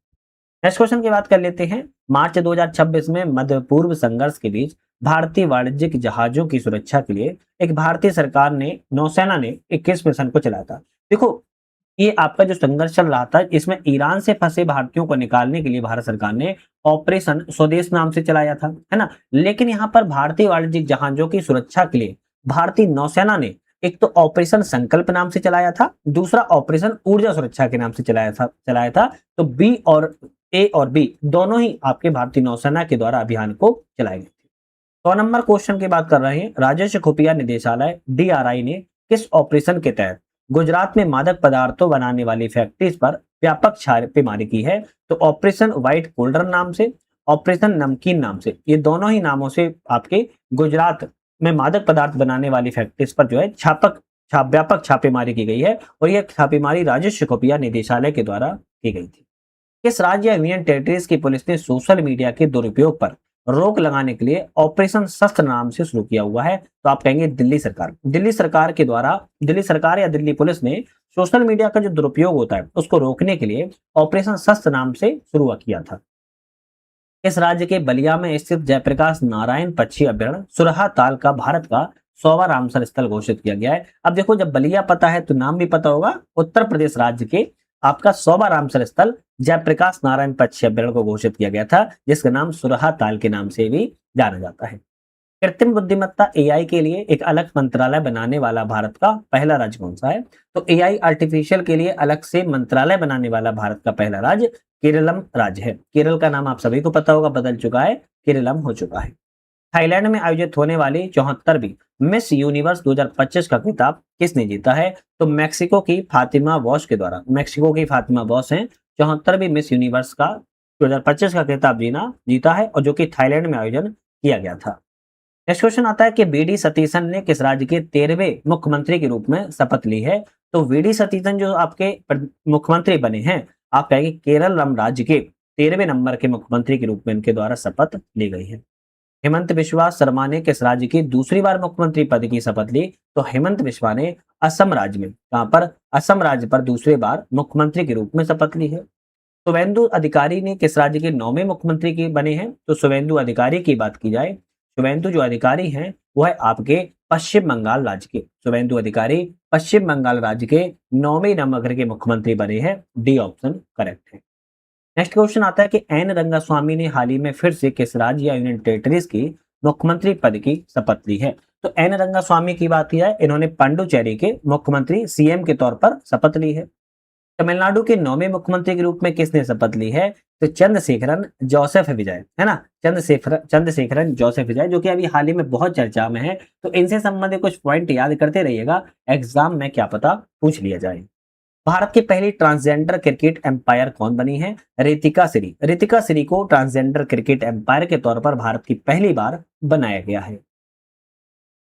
नेक्स्ट क्वेश्चन की बात कर लेते हैं। मार्च 2026 में मध्य पूर्व संघर्ष के बीच भारतीय वाणिज्यिक जहाजों की सुरक्षा के लिए एक भारतीय सरकार ने नौसेना ने 21 मिशन को चलाया था। देखो, ये आपका जो संघर्ष चल रहा था इसमें ईरान से फंसे भारतीयों को निकालने के लिए भारत सरकार ने ऑपरेशन स्वदेश नाम से चलाया था, है ना। लेकिन यहाँ पर भारतीय वाणिज्यिक जहाजों की सुरक्षा के लिए भारतीय नौसेना ने एक तो ऑपरेशन संकल्प नाम से चलाया था, दूसरा ऑपरेशन ऊर्जा सुरक्षा के नाम से चलाया था। तो बी और ए और बी दोनों ही आपके भारतीय नौसेना के द्वारा अभियान को चलाए गए थे। 100 नंबर क्वेश्चन की बात कर रहे हैं। राजस्व खुफिया निदेशालय डीआरआई ने किस ऑपरेशन के तहत गुजरात में मादक पदार्थों बनाने वाली फैक्ट्रीज पर व्यापक छापेमारी की है? तो ऑपरेशन व्हाइट कोल्डर नाम से, ऑपरेशन नमकीन नाम से, ये दोनों ही नामों से आपके गुजरात में मादक पदार्थ बनाने वाली फैक्ट्रीज पर जो है व्यापक छापेमारी की गई है और यह छापेमारी राजस्व खुफिया निदेशालय के द्वारा की गई थी। किस राज्य या यूनियन टेरिटरीज की पुलिस ने सोशल मीडिया के दुरुपयोग पर रोक लगाने के लिए ऑपरेशन शस्त्र नाम से शुरू किया हुआ है? तो आप कहेंगे दिल्ली सरकार। दिल्ली सरकार या दिल्ली पुलिस ने सोशल मीडिया का जो दुरुपयोग होता है उसको रोकने के लिए ऑपरेशन शस्त्र नाम से शुरू किया था। इस राज्य के बलिया में स्थित जयप्रकाश नारायण पक्षी अभ्यारण्य सुरहा ताल का भारत का 100वां रामसर स्थल घोषित किया गया है। अब देखो, जब बलिया पता है तो नाम भी पता होगा। उत्तर प्रदेश राज्य के आपका 100वां रामसर स्थल जयप्रकाश नारायण पक्षी अभ्यारण्य को घोषित किया गया था, जिसका नाम सुरहा ताल के नाम से भी जाना जाता है। कृत्रिम बुद्धिमत्ता एआई के लिए एक अलग मंत्रालय बनाने वाला भारत का पहला राज्य कौन सा है? तो एआई आर्टिफिशियल के लिए अलग से मंत्रालय बनाने वाला भारत का पहला राज्य केरलम राज्य है। केरल का नाम आप सभी को पता होगा, बदल चुका है, केरलम हो चुका है। थाईलैंड में आयोजित होने वाली 74वीं मिस यूनिवर्स 2025 का खिताब किसने जीता है? तो मेक्सिको की फातिमा वॉश के द्वारा। मेक्सिको की फातिमा वॉश हैं 74वीं मिस यूनिवर्स का 2025 का खिताब जीता है और जो कि थाईलैंड में आयोजन किया गया था। नेक्स्ट क्वेश्चन आता है कि वीडी सतीशन ने किस राज्य के 13वें मुख्यमंत्री के रूप में शपथ ली है? तो वीडी सतीशन जो आपके मुख्यमंत्री बने हैं, आप कहेंगे केरल राज्य के 13वें नंबर के मुख्यमंत्री के रूप में इनके द्वारा शपथ ली गई है। हेमंत बिस्वा शर्मा ने किस राज्य की दूसरी बार मुख्यमंत्री पद की शपथ ली? तो हेमंत बिस्वा ने असम राज्य में, कहां पर? असम राज्य पर दूसरी बार मुख्यमंत्री के रूप में शपथ ली है। शुवेंदु अधिकारी ने किस राज्य के 9वें मुख्यमंत्री के बने हैं? तो शुवेंदु अधिकारी की बात की जाए, शुवेंदु जो अधिकारी हैं वो है आपके पश्चिम बंगाल राज्य के। शुवेंदु अधिकारी पश्चिम बंगाल राज्य के 9वें नंबर के मुख्यमंत्री बने हैं। डी ऑप्शन करेक्ट है। नेक्स्ट क्वेश्चन आता है कि एन रंगास्वामी ने हाल ही में फिर से किस राज्य या यूनियन टेरिटरीज की मुख्यमंत्री पद की शपथ ली है? तो एन रंगास्वामी की बात की जाए, इन्होंने पांडुचेरी के मुख्यमंत्री सीएम के तौर पर शपथ ली है। तमिलनाडु के 9वें मुख्यमंत्री के रूप में किसने शपथ ली है? तो चंद्रशेखरन जोसेफ विजय, है ना। चंद्रशेखरन जोसेफ विजय, जो कि अभी हाल ही में बहुत चर्चा में है। तो इनसे संबंधित कुछ पॉइंट याद करते रहिएगा, एग्जाम में क्या पता पूछ लिया जाए। भारत की पहली ट्रांसजेंडर क्रिकेट एम्पायर कौन बनी है? रितिका श्री। रितिका श्री को ट्रांसजेंडर क्रिकेट एम्पायर के तौर पर भारत की पहली बार बनाया गया है।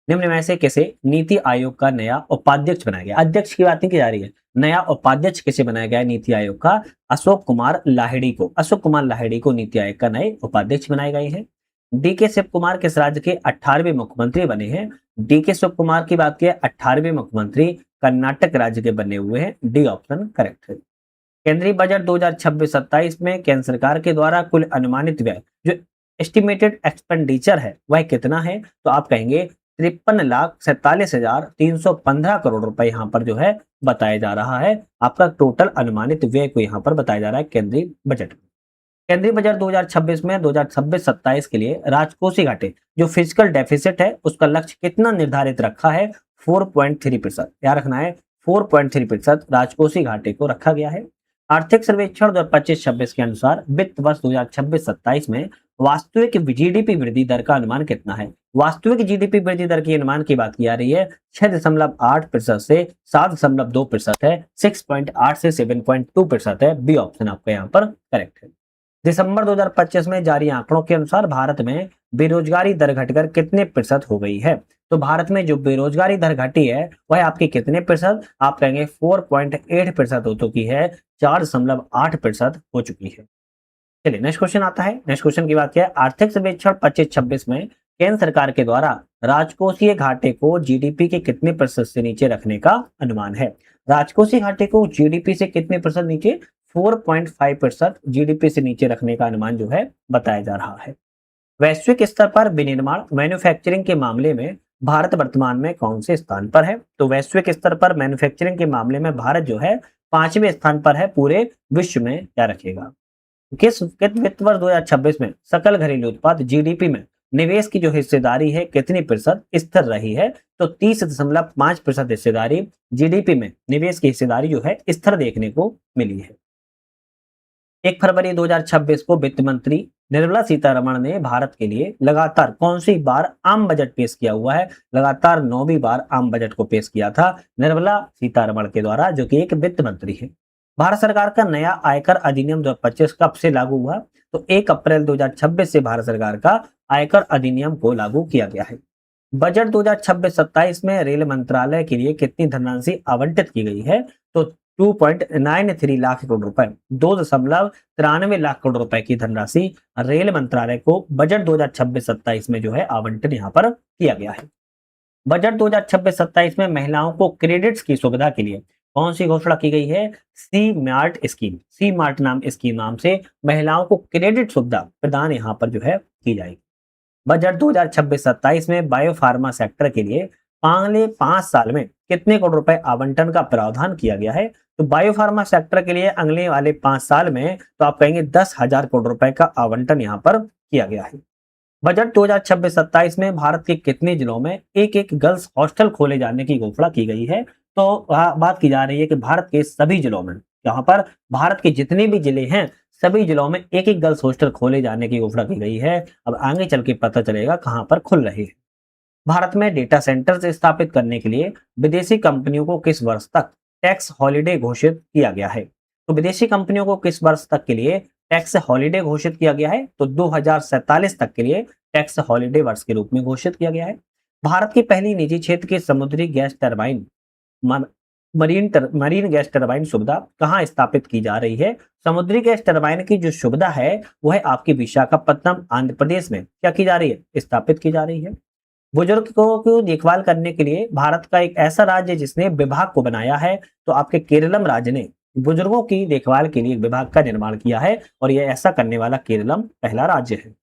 निम्न में से किसे नीति आयोग का नया उपाध्यक्ष बनाया गया? अध्यक्ष की बात नहीं की जा रही है, नया उपाध्यक्ष किसे बनाया गया है नीति आयोग का? अशोक कुमार लाहिड़ी को। अशोक कुमार लाहिड़ी को नीति आयोग का नए उपाध्यक्ष बनाए गए हैं। डीके शिव कुमार किस राज्य के 18वें मुख्यमंत्री बने हैं? डीके शिव कुमार की बात की 18वें मुख्यमंत्री कर्नाटक राज्य के बने हुए हैं। डी ऑप्शन करेक्ट है। केंद्रीय बजट 2026-27 में केंद्र सरकार के द्वारा कुल अनुमानित व्यय, जो एस्टिमेटेड एक्सपेंडिचर है, वह कितना है? तो आप कहेंगे 53,47,315 करोड़ रुपए यहाँ पर जो है बताया जा रहा है। आपका टोटल अनुमानित व्यय को यहाँ पर बताया जा रहा है केंद्रीय बजट में। केंद्रीय बजट 2026 में 2026-27 के लिए राजकोषीय घाटे, जो फिजिकल डेफिसिट है, उसका लक्ष्य कितना निर्धारित रखा है? 4.3%। क्या रखना है? 4.3% राजकोषीय घाटे को रखा गया है। आर्थिक सर्वेक्षण 2025-26 के अनुसार वित्त वर्ष 2026-27 में वास्तविक जीडीपी वृद्धि दर का अनुमान कितना है? वास्तविक जीडीपी वृद्धि दर की अनुमान की बात की जा रही है। 6.8% से 7.2% है। 6.8 से 7.2% है। बी ऑप्शन आपका यहाँ पर करेक्ट है। दिसंबर 2025 में जारी आंकड़ों के अनुसार भारत में बेरोजगारी दर घटकर कितने प्रतिशत हो गई है? तो भारत में जो बेरोजगारी दर घटी है वह आपकी कितने प्रतिशत? आप कहेंगे 4.8% हो चुकी है। 4.8% हो चुकी है। चलिए नेक्स्ट क्वेश्चन आता है। नेक्स्ट क्वेश्चन की बात क्या है? आर्थिक सर्वेक्षण 25-26 में केंद्र सरकार के द्वारा राजकोषीय घाटे को जीडीपी के कितने प्रतिशत से नीचे रखने का अनुमान है? राजकोषीय घाटे को जीडीपी से कितने प्रतिशत नीचे? 4.5% जीडीपी से नीचे रखने का अनुमान जो है बताया जा रहा है। वैश्विक स्तर पर विनिर्माण मैन्युफैक्चरिंग के मामले में भारत वर्तमान में कौन से स्थान पर है? तो वैश्विक स्तर पर मैन्युफैक्चरिंग के मामले में भारत जो है 5वें स्थान पर है। पूरे विश्व में क्या रखेगा? किस वित्त वर्ष 2026 में सकल घरेलू उत्पाद जीडीपी में निवेश की जो हिस्सेदारी है कितनी प्रतिशत स्थिर रही है? तो 30.5% हिस्सेदारी जीडीपी में निवेश की हिस्सेदारी जो है स्थिर देखने को मिली है। 1 फरवरी 2026 को वित्त मंत्री निर्मला सीतारमण ने भारत के लिए लगातार कौन सी बार आम बजट पेश किया हुआ है? लगातार 9वीं बार आम बजट को पेश किया था निर्मला सीतारमण के द्वारा, जो कि एक वित्त मंत्री है। भारत सरकार का नया आयकर अधिनियम 2025 कब से लागू हुआ? तो 1 अप्रैल 2026 से भारत सरकार का आयकर अधिनियम को लागू किया गया है। बजट 2026-27 में रेल मंत्रालय के लिए कितनी धनराशि आवंटित की गई है? तो 2.93 लाख करोड़ रुपए, 2.93 लाख करोड़ रुपए की धनराशि रेल मंत्रालय को बजट 2026-27 में जो है आवंटन यहाँ पर किया गया है। बजट 2026-27 में महिलाओं को क्रेडिट्स की सुविधा के लिए कौन सी घोषणा की गई है? सी मार्ट स्कीम। सी मार्ट नाम स्कीम नाम से महिलाओं को क्रेडिट सुविधा प्रदान यहाँ पर जो है की जाएगी। बजट 2026-27 में बायोफार्मा सेक्टर के लिए अगले 5 साल में कितने करोड़ रुपए आवंटन का प्रावधान किया गया है? तो बायोफार्मा सेक्टर के लिए अगले वाले 5 साल में तो आप कहेंगे 10,000 करोड़ रुपए का आवंटन यहाँ पर किया गया है। बजट 2026-27 में भारत के कितने जिलों में एक गर्ल्स हॉस्टल खोले जाने की घोषणा की गई है? तो बात की जा रही है कि भारत के सभी जिलों में, यहाँ पर भारत के जितने भी जिले हैं सभी जिलों में एक गर्ल्स हॉस्टल खोले जाने की घोषणा की गई है। अब आगे चल के पता चलेगा कहां पर खुल रहे हैं। भारत में डेटा सेंटर स्थापित करने के लिए विदेशी कंपनियों को किस वर्ष तक टैक्स हॉलिडे घोषित किया गया है? तो विदेशी कंपनियों को किस वर्ष तक के लिए टैक्स हॉलिडे घोषित किया गया है? तो 2047 तक के लिए टैक्स हॉलिडे वर्ष के रूप में घोषित किया गया है। भारत की पहली निजी क्षेत्र की समुद्री gas turbine marine gas turbine सुविधा कहाँ स्थापित की जा रही है? समुद्री गैस टरबाइन की जो सुविधा है वह आपकी विशाखापट्टनम आंध्र प्रदेश में क्या की जा रही है? स्थापित की जा रही है। बुजुर्गों की देखभाल करने के लिए भारत का एक ऐसा राज्य जिसने विभाग को बनाया है, तो आपके केरलम राज्य ने बुजुर्गों की देखभाल के लिए विभाग का निर्माण किया है और यह ऐसा करने वाला केरलम पहला राज्य है।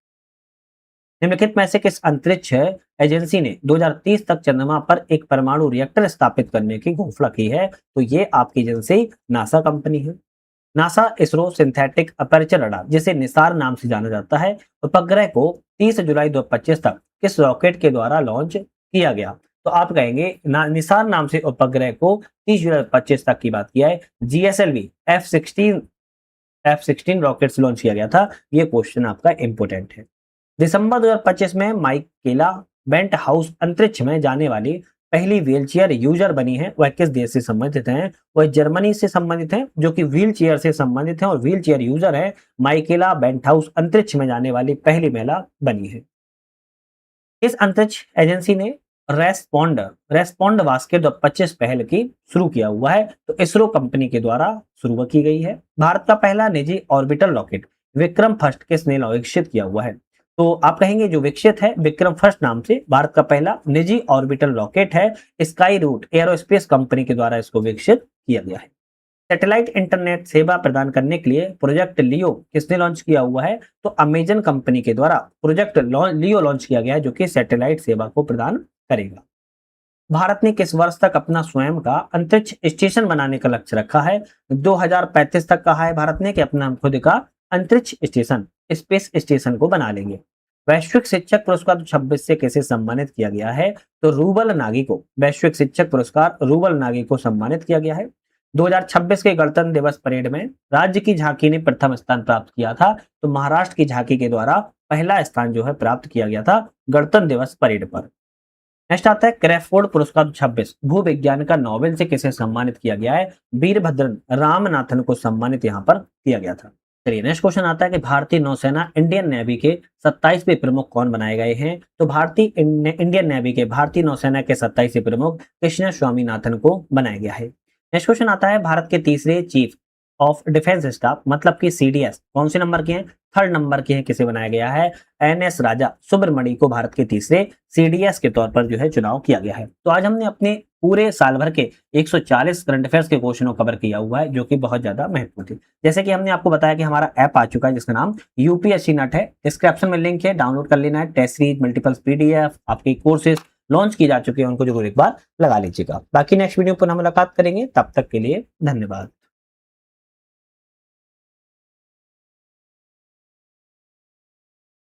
निम्नलिखित में से किस अंतरिक्ष एजेंसी ने 2030 तक चंद्रमा पर एक परमाणु रिएक्टर स्थापित करने की घोषणा की है? तो ये आपकी एजेंसी नासा कंपनी है। NASA ISRO synthetic aperture radar, जिसे निसार नाम से जाना जाता है, उपग्रह को 30 जुलाई 2025 तक किस रॉकेट के द्वारा लॉन्च किया गया? तो आप कहेंगे निसार नाम से उपग्रह को 30 जुलाई 25 तक की बात किया है। जीएसएलवी F-16 रॉकेट से लॉन्च किया गया था। ये क्वेश्चन आपका इंपोर्टेंट है। दिसंबर 2025 में माइकेला बेंट हाउस अंतरिक्ष में जाने वाली पहली व्हीलचेयर यूजर बनी है। वह किस देश से संबंधित हैं? वह जर्मनी से संबंधित हैं, जो कि व्हीलचेयर से संबंधित हैं और व्हीलचेयर यूजर है। माइकेला बेंट हाउस अंतरिक्ष में जाने वाली पहली महिला बनी है। इस अंतरिक्ष एजेंसी ने रेस्पोंड वास्के 2025 पहल की शुरू किया हुआ है, तो इसरो कंपनी के द्वारा शुरू की गई है। भारत का पहला निजी ऑर्बिटल रॉकेट विक्रम फर्स्ट किसने विकसित किया हुआ है? तो आप कहेंगे जो विकसित है विक्रम फर्स्ट नाम से भारत का पहला निजी ऑर्बिटल रॉकेट है। स्काई रूट एरोस्पेस कंपनी के द्वारा इसको विकसित किया गया है। सैटेलाइट इंटरनेट सेवा प्रदान करने के लिए प्रोजेक्ट लियो किसने लॉन्च किया हुआ है? तो अमेजन कंपनी के द्वारा प्रोजेक्ट लियो लॉन्च किया गया है, जो कि सैटेलाइट सेवा को प्रदान करेगा। भारत ने किस वर्ष तक अपना स्वयं का अंतरिक्ष स्टेशन बनाने का लक्ष्य रखा है? 2035 तक कहा है भारत ने कि अपना खुद का अंतरिक्ष स्टेशन स्पेस स्टेशन को बना लेंगे। वैश्विक शिक्षक पुरस्कार 2026 से कैसे सम्मानित किया गया है? तो रूबल नागी को वैश्विक शिक्षक पुरस्कार रूबल नागी को सम्मानित किया गया है। 2026 के गणतंत्र दिवस परेड में राज्य की झांकी ने प्रथम स्थान प्राप्त किया था, तो महाराष्ट्र की झांकी के द्वारा पहला स्थान जो है प्राप्त किया गया था गणतंत्र दिवस परेड पर। नेक्स्ट आता है क्रैफोर्ड पुरस्कार 2026 भूविज्ञान का नोबेल से किसे सम्मानित किया गया है? वीरभद्रन रामनाथन को सम्मानित यहाँ पर किया गया था। चलिए नेक्स्ट क्वेश्चन आता है कि भारतीय नौसेना इंडियन नेवी के 27वें प्रमुख कौन बनाए गए हैं? तो भारतीय इंडियन नेवी के भारतीय नौसेना के 27वें प्रमुख कृष्ण स्वामीनाथन को बनाया गया है। नेक्स्ट क्वेश्चन आता है भारत के तीसरे चीफ ऑफ डिफेंस स्टाफ मतलब कि सीडीएस कौन से नंबर के हैं? 3rd नंबर के हैं। किसे बनाया गया है? एनएस राजा सुब्रमणी को भारत के तीसरे सीडीएस के तौर पर जो है चुनाव किया गया है। तो आज हमने अपने पूरे साल भर के 140 करंट अफेयर्स के क्वेश्चन को कवर किया हुआ है, जो कि बहुत ज्यादा महत्वपूर्ण थे। जैसे कि हमने आपको बताया कि हमारा ऐप आ चुका है जिसका नाम यूपीएससी नट है। डिस्क्रिप्शन में लिंक है, डाउनलोड कर लेना है। टेस्ट सीरीज, मल्टीपल पीडीएफ, आपके कोर्सेज लॉन्च की जा चुके हैं, उनको जो एक बार लगा लीजिएगा। बाकी नेक्स्ट वीडियो पर हम मुलाकात करेंगे, तब तक के लिए धन्यवाद।